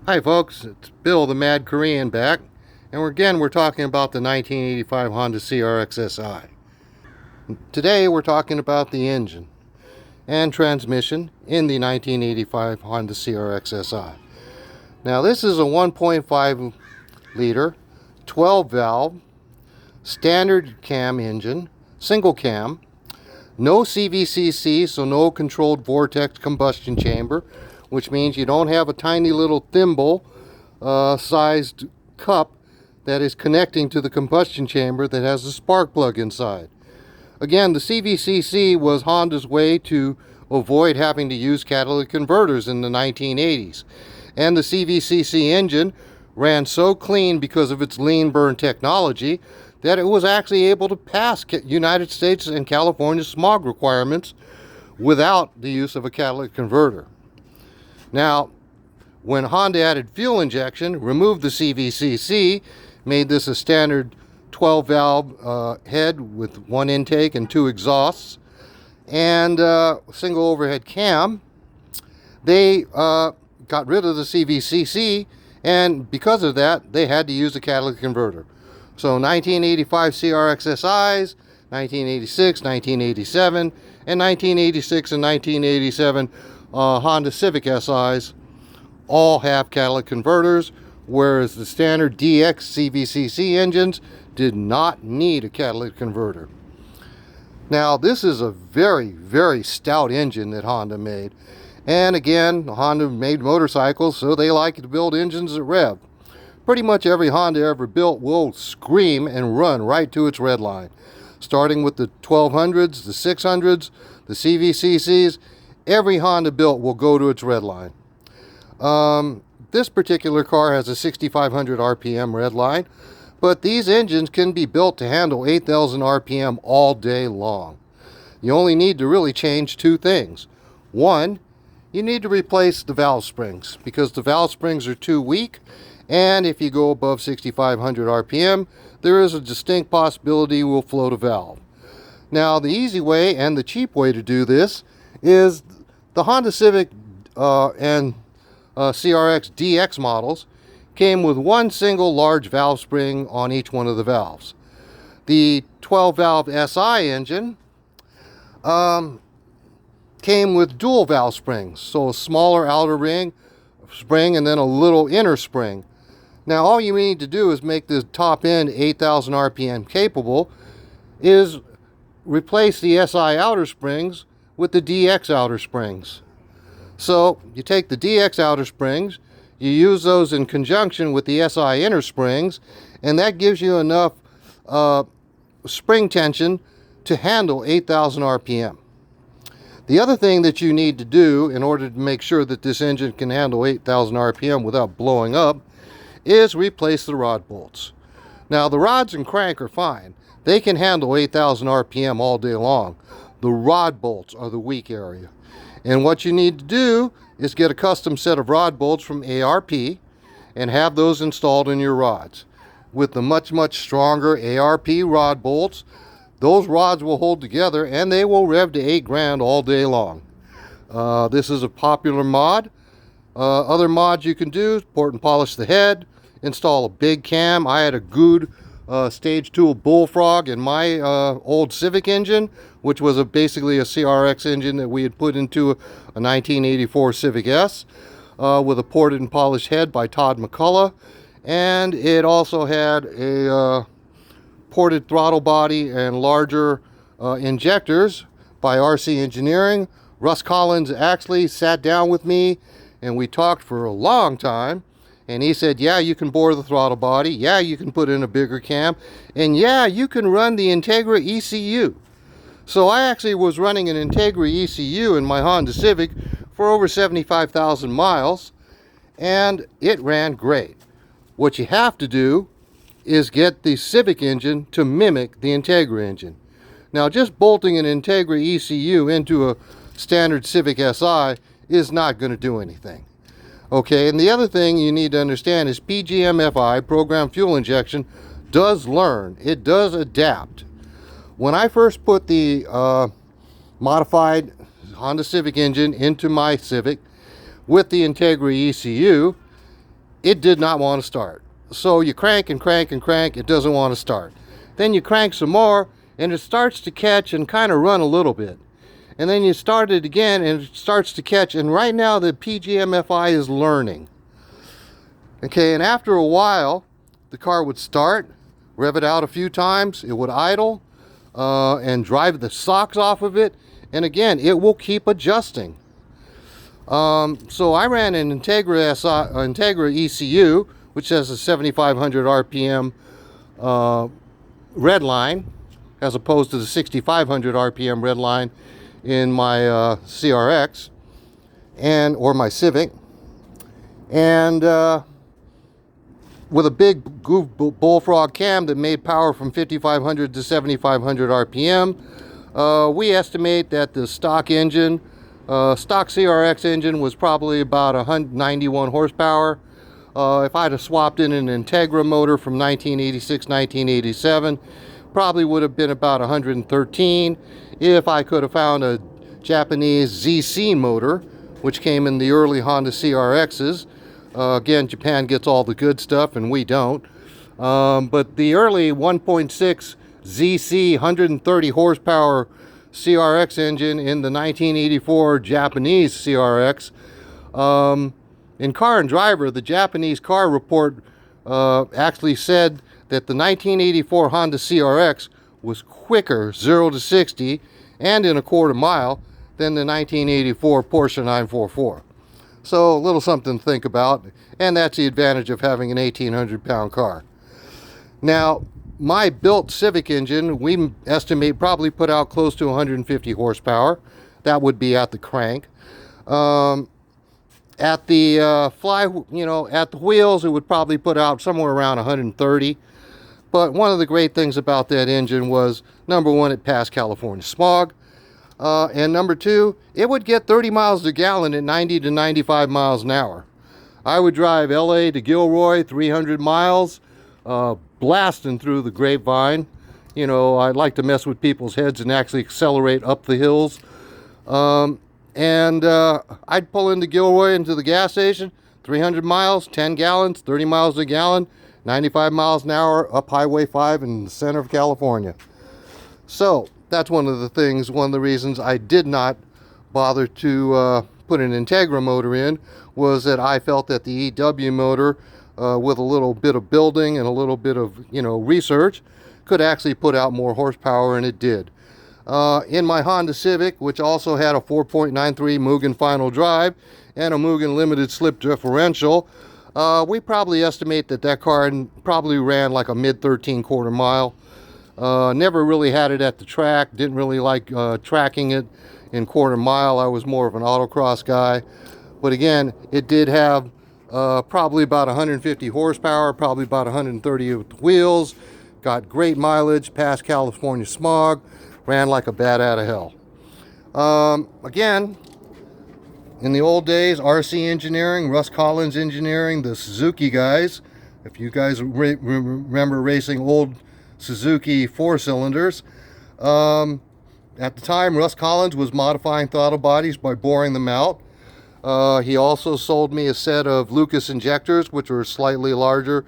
Hi folks, it's Bill the Mad Korean back, and we're talking about the 1985 Honda CRX Si. Today we're talking about the engine and transmission in the 1985 Honda CRX Si. Now this is a 1.5 liter 12 valve standard cam engine, single cam, no CVCC, so no controlled vortex combustion chamber, which means you don't have a tiny little thimble sized cup that is connecting to the combustion chamber that has a spark plug inside. Again, the CVCC was Honda's way to avoid having to use catalytic converters in the 1980s. And the CVCC engine ran so clean because of its lean burn technology that it was actually able to pass United States and California smog requirements without the use of a catalytic converter. Now, when Honda added fuel injection, removed the CVCC, made this a standard 12 valve head with one intake and two exhausts, and single overhead cam, they got rid of the CVCC, and because of that, they had to use a catalytic converter. So 1985 CRX SIs, 1986, 1987, and 1986 and 1987 Honda Civic SIs all have catalytic converters, whereas the standard DX CVCC engines did not need a catalytic converter. Now this is a very, very stout engine that Honda made. And again, Honda made motorcycles, so they like to build engines that rev. Pretty much every Honda ever built will scream and run right to its red line. Starting with the 1200s, the 600s, the CVCCs, every Honda built will go to its red line. This particular car has a 6,500 RPM red line, but these engines can be built to handle 8,000 RPM all day long. You only need to really change two things. One, you need to replace the valve springs because the valve springs are too weak, and if you go above 6,500 RPM, there is a distinct possibility you will float a valve. Now, the easy way and the cheap way to do this is the Honda Civic and CRX DX models came with one single large valve spring on each one of the valves. The 12 valve SI engine came with dual valve springs, so a smaller outer ring spring and then a little inner spring. Now all you need to do is make the top end 8,000 RPM capable, is replace the SI outer springs with the DX outer springs. So you take the DX outer springs, you use those in conjunction with the SI inner springs, and that gives you enough spring tension to handle 8,000 RPM. The other thing that you need to do in order to make sure that this engine can handle 8,000 RPM without blowing up is replace the rod bolts. Now the rods and crank are fine. They can handle 8,000 RPM all day long. The rod bolts are the weak area. And what you need to do is get a custom set of rod bolts from ARP and have those installed in your rods. With the much, much stronger ARP rod bolts, those rods will hold together and they will rev to 8 grand all day long. This is a popular mod. Other mods you can do, port and polish the head, install a big cam. I had a good stage tool bullfrog in my old Civic engine, which was basically a CRX engine that we had put into a 1984 Civic S with a ported and polished head by Todd McKenzie. And it also had a ported throttle body and larger injectors by RC Engineering. Russ Collins actually sat down with me and we talked for a long time, and he said, yeah, you can bore the throttle body, yeah, you can put in a bigger cam, and yeah, you can run the Integra ECU. So I actually was running an Integra ECU in my Honda Civic for over 75,000 miles, and it ran great. What you have to do is get the Civic engine to mimic the Integra engine. Now, just bolting an Integra ECU into a standard Civic Si is not going to do anything. Okay, and the other thing you need to understand is PGM-FI, program fuel injection, does learn. It does adapt. When I first put the modified Honda Civic engine into my Civic with the Integra ECU, it did not want to start. So you crank and crank and crank, it doesn't want to start. Then you crank some more, and it starts to catch and kind of run a little bit. And then you start it again, and it starts to catch, and right now the PGM-FI is learning. Okay, and after a while, the car would start, rev it out a few times, it would idle, and drive the socks off of it, and again, it will keep adjusting. So I ran an Integra ECU, which has a 7,500 RPM red line, as opposed to the 6,500 RPM red line in my CRX or my Civic, and with a big bullfrog cam that made power from 5,500 to 7,500 RPM. We estimate that the stock engine, stock CRX engine, was probably about 191 horsepower. If I'd have swapped in an Integra motor from 1986, 1987, probably would have been about 113. If I could have found a Japanese ZC motor, which came in the early Honda CRXs. Again, Japan gets all the good stuff and we don't. But the early 1.6 ZC 130 horsepower CRX engine in the 1984 Japanese CRX. In Car and Driver, the Japanese car report actually said that the 1984 Honda CRX was quicker 0 to 60 and in a quarter mile than the 1984 Porsche 944. So a little something to think about, and that's the advantage of having an 1,800-pound car. Now, my built Civic engine, we estimate probably put out close to 150 horsepower. That would be at the crank. At the at the wheels, it would probably put out somewhere around 130. But one of the great things about that engine was, number one, it passed California smog. And number two, it would get 30 miles a gallon at 90 to 95 miles an hour. I would drive LA to Gilroy, 300 miles, blasting through the grapevine. You know, I like to mess with people's heads and actually accelerate up the hills. I'd pull into Gilroy into the gas station, 300 miles, 10 gallons, 30 miles a gallon, 95 miles an hour up Highway 5 in the center of California. So that's one of the reasons I did not bother to put an Integra motor in, was that I felt that the EW motor, with a little bit of building and a little bit of, research, could actually put out more horsepower, and it did. In my Honda Civic, which also had a 4.93 Mugen final drive and a Mugen limited slip differential, we probably estimate that car probably ran like a mid-13 quarter mile. Never really had it at the track, didn't really like tracking it in quarter mile. I was more of an autocross guy. But again, it did have probably about 150 horsepower, probably about 130 with the wheels, got great mileage, passed California smog, ran like a bat out of hell. Again, in the old days, RC Engineering, Russ Collins Engineering, the Suzuki guys, if you guys remember racing old Suzuki 4-cylinders, at the time, Russ Collins was modifying throttle bodies by boring them out. He also sold me a set of Lucas injectors, which were slightly larger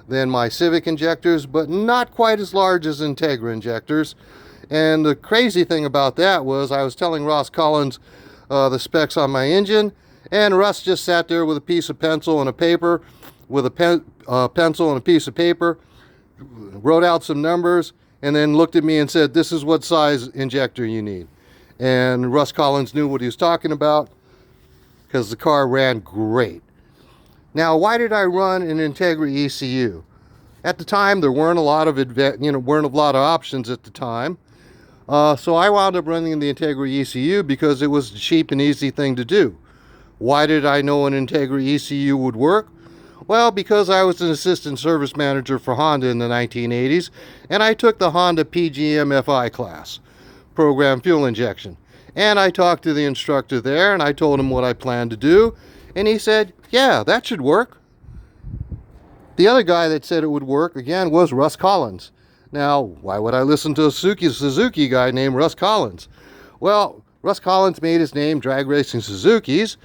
than my Civic injectors, but not quite as large as Integra injectors. And the crazy thing about that was I was telling Russ Collins the specs on my engine, and Russ just sat there with a piece of pencil and a paper, with a pencil and a piece of paper, wrote out some numbers, and then looked at me and said, "This is what size injector you need." And Russ Collins knew what he was talking about, because the car ran great. Now, why did I run an Integra ECU? At the time, there weren't a lot of options at the time. So I wound up running the Integra ECU because it was a cheap and easy thing to do. Why did I know an Integra ECU would work? Well, because I was an assistant service manager for Honda in the 1980s, and I took the Honda PGM-FI class, program fuel injection. And I talked to the instructor there, and I told him what I planned to do, and he said, "Yeah, that should work." The other guy that said it would work, again, was Russ Collins. Now, why would I listen to a Suzuki guy named Russ Collins? Well, Russ Collins made his name drag racing Suzukis,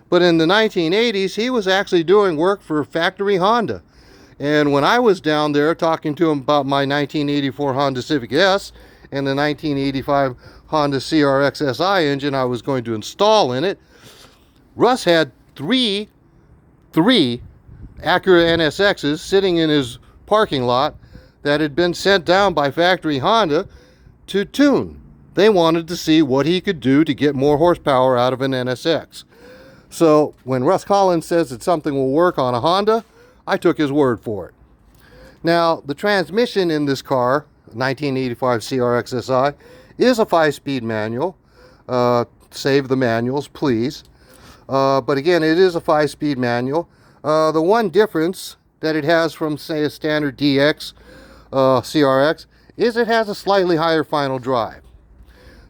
But in the 1980s, he was actually doing work for factory Honda. And when I was down there talking to him about my 1984 Honda Civic S and the 1985 Honda CRX SI engine I was going to install in it, Russ had three Acura NSXs sitting in his parking lot that had been sent down by factory Honda to tune. They wanted to see what he could do to get more horsepower out of an NSX. So when Russ Collins says that something will work on a Honda, I took his word for it. Now, the transmission in this car, 1985 CRX SI, is a 5-speed manual. Save the manuals, please. But again, it is a 5-speed manual. The one difference that it has from, say, a standard DX CRX is it has a slightly higher final drive.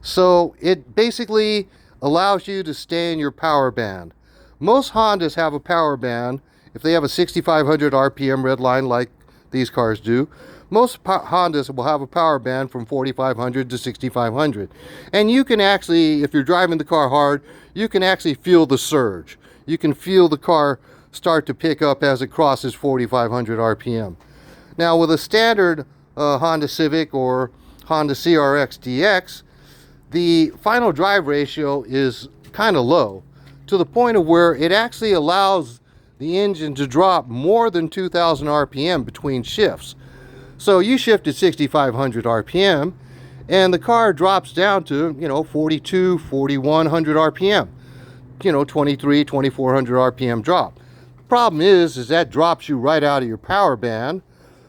So it basically allows you to stay in your power band. Most Hondas have a power band. If they have a 6,500 RPM red line like these cars do, most Hondas will have a power band from 4,500 to 6,500. And you can actually, if you're driving the car hard, you can actually feel the surge. You can feel the car start to pick up as it crosses 4,500 RPM. Now with a standard Honda Civic or Honda CRX DX, the final drive ratio is kind of low, to the point of where it actually allows the engine to drop more than 2,000 RPM between shifts. So you shift at 6,500 RPM and the car drops down to, 42, 4,100 RPM, 23, 2,400 RPM drop. The problem is that drops you right out of your power band.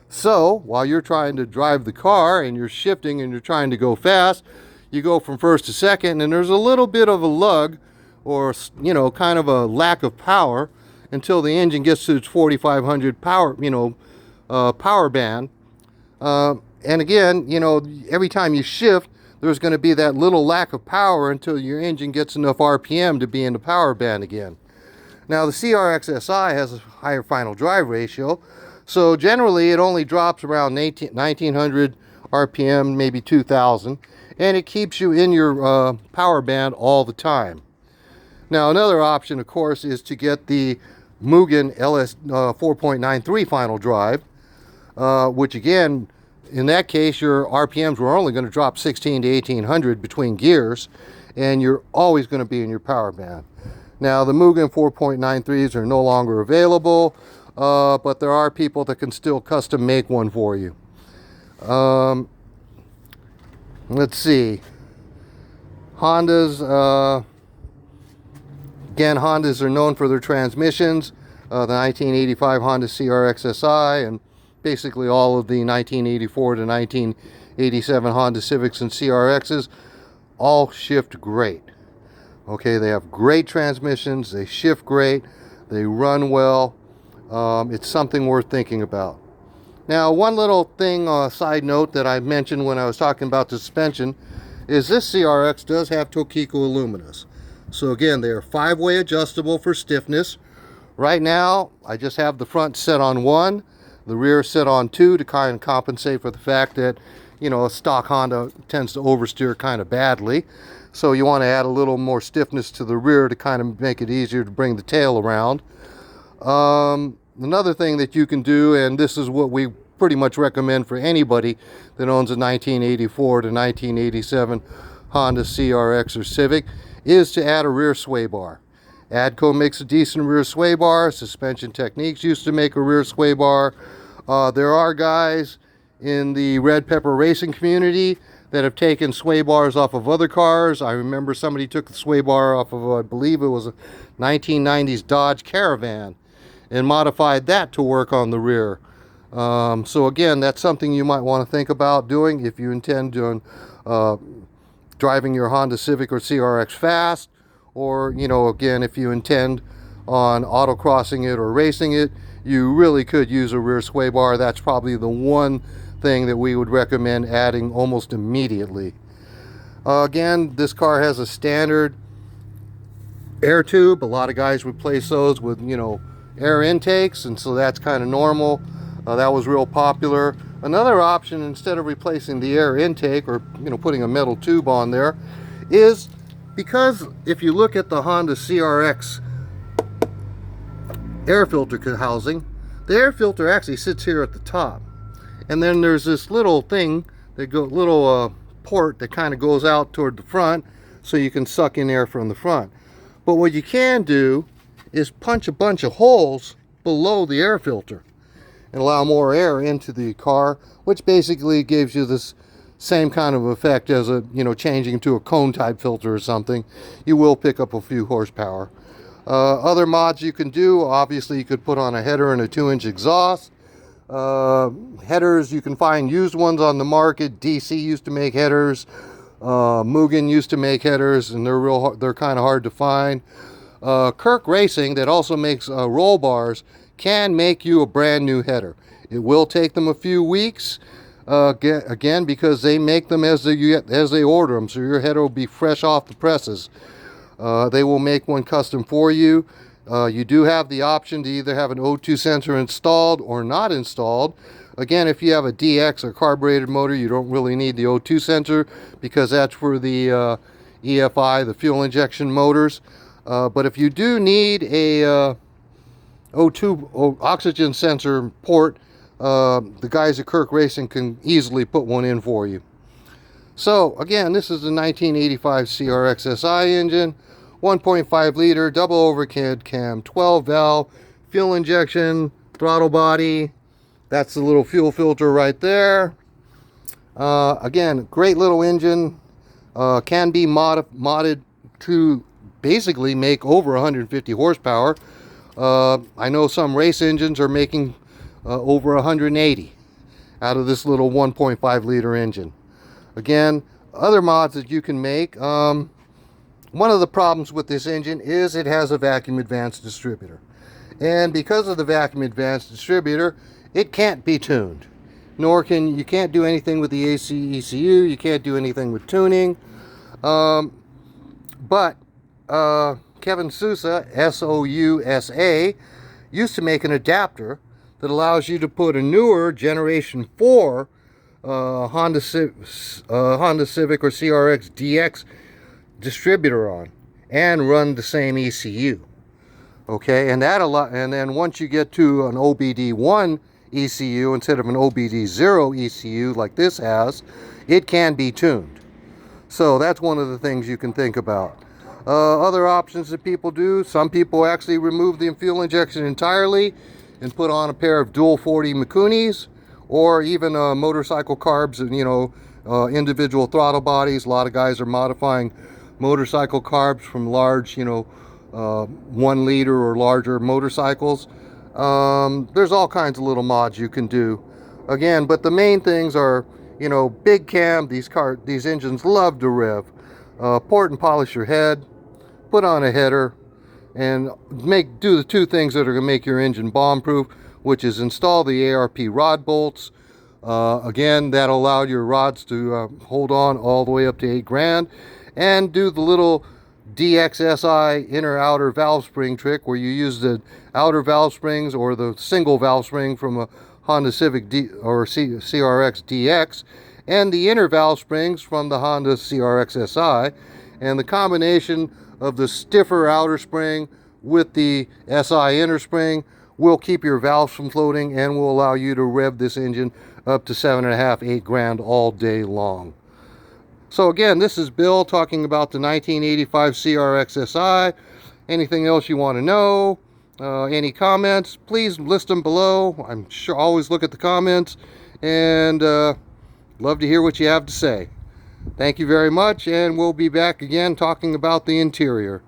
So while you're trying to drive the car and you're shifting and you're trying to go fast, you go from first to second and there's a little bit of a lug or, kind of a lack of power until the engine gets to its 4,500 power, power band. And again, every time you shift, there's going to be that little lack of power until your engine gets enough RPM to be in the power band again. Now the CRX SI has a higher final drive ratio, so generally it only drops around 1,900 RPM, maybe 2,000, and it keeps you in your power band all the time. Now another option, of course, is to get the Mugen LS 4.93 final drive, which again, in that case, your RPMs were only going to drop 16 to 1,800 between gears, and you're always going to be in your power band. Now, the Mugen 4.93s are no longer available, but there are people that can still custom make one for you. Let's see. Hondas, again, Hondas are known for their transmissions. The 1985 Honda CRX SI and basically all of the 1984 to 1987 Honda Civics and CRXs all shift great. Okay, they have great transmissions, they shift great, they run well. It's something worth thinking about. Now, one little thing, side note that I mentioned when I was talking about the suspension is this CRX does have Tokiko Aluminas. So again, they are 5-way adjustable for stiffness. Right now, I just have the front set on 1, the rear set on 2 to kind of compensate for the fact that, a stock Honda tends to oversteer kind of badly. So you want to add a little more stiffness to the rear to kind of make it easier to bring the tail around. Another thing that you can do, and this is what we pretty much recommend for anybody that owns a 1984 to 1987 Honda CRX or Civic, is to add a rear sway bar. ADCO makes a decent rear sway bar. Suspension Techniques used to make a rear sway bar. There are guys in the Red Pepper racing community that have taken sway bars off of other cars. I remember somebody took the sway bar off of, I believe it was a 1990s Dodge Caravan and modified that to work on the rear. So again, that's something you might want to think about doing if you intend on driving your Honda Civic or CRX fast, or again, if you intend on autocrossing it or racing it, you really could use a rear sway bar. That's probably the one thing that we would recommend adding almost immediately. Again, this car has a standard air tube. A lot of guys replace those with air intakes, and so that's kind of normal. That was real popular. Another option, instead of replacing the air intake or putting a metal tube on there, is because if you look at the Honda CRX air filter housing. The air filter actually sits here at the top, and then there's this little thing that port that kind of goes out toward the front, so you can suck in air from the front. But what you can do is punch a bunch of holes below the air filter and allow more air into the car, which basically gives you this same kind of effect as changing to a cone type filter or something. You will pick up a few horsepower. Other mods you can do, obviously you could put on a header and a 2-inch exhaust. Headers, you can find used ones on the market. DC used to make headers. Mugen used to make headers, and they're kind of hard to find. Kirk Racing, that also makes roll bars, can make you a brand new header. It will take them a few weeks, again, because they make them as they order them, so your header will be fresh off the presses. They will make one custom for you. You do have the option to either have an O2 sensor installed or not installed. Again, if you have a DX or carbureted motor, you don't really need the O2 sensor, because that's for the EFI, the fuel injection motors. But if you do need a O2 oxygen sensor port, the guys at Kirk Racing can easily put one in for you. So again, this is the 1985 CRX SI engine, 1.5 liter, double overhead cam, 12 valve, fuel injection, throttle body. That's the little fuel filter right there. Again, great little engine. Can be modded to basically make over 150 horsepower. I know some race engines are making over 180 out of this little 1.5 liter engine. Again, other mods that you can make. One of the problems with this engine is it has a vacuum advanced distributor. And because of the vacuum advanced distributor, it can't be tuned. You can't do anything with the AC ECU, you can't do anything with tuning. But Kevin Sousa, SOUSA, used to make an adapter that allows you to put a newer Generation 4 Honda Civic or CRX DX distributor on and run the same ECU. Okay, and then once you get to an OBD1 ECU instead of an OBD0 ECU like this has, it can be tuned. So that's one of the things you can think about. Other options that people do, some people actually remove the fuel injection entirely and put on a pair of dual 40 Mikunis, or even motorcycle carbs and individual throttle bodies. A lot of guys are modifying motorcycle carbs from large 1 liter or larger motorcycles. There's all kinds of little mods you can do. Again, but the main things are, big cam. These engines love to rev. Port and polish your head, put on a header, and do the two things that are going to make your engine bomb-proof, which is install the ARP rod bolts. Again, that'll allow your rods to hold on all the way up to $8,000, and do the little DXSI inner-outer valve spring trick, where you use the outer valve springs or the single valve spring from a Honda Civic or CRX DX, and the inner valve springs from the Honda CRX SI, and the combination of the stiffer outer spring with the SI inner spring will keep your valves from floating and will allow you to rev this engine up to 7.5, $8,000 all day long. So again, this is Bill talking about the 1985 CRX SI. Anything else you want to know? Any comments? Please list them below. I'm sure always look at the comments, and love to hear what you have to say. Thank you very much, and we'll be back again talking about the interior.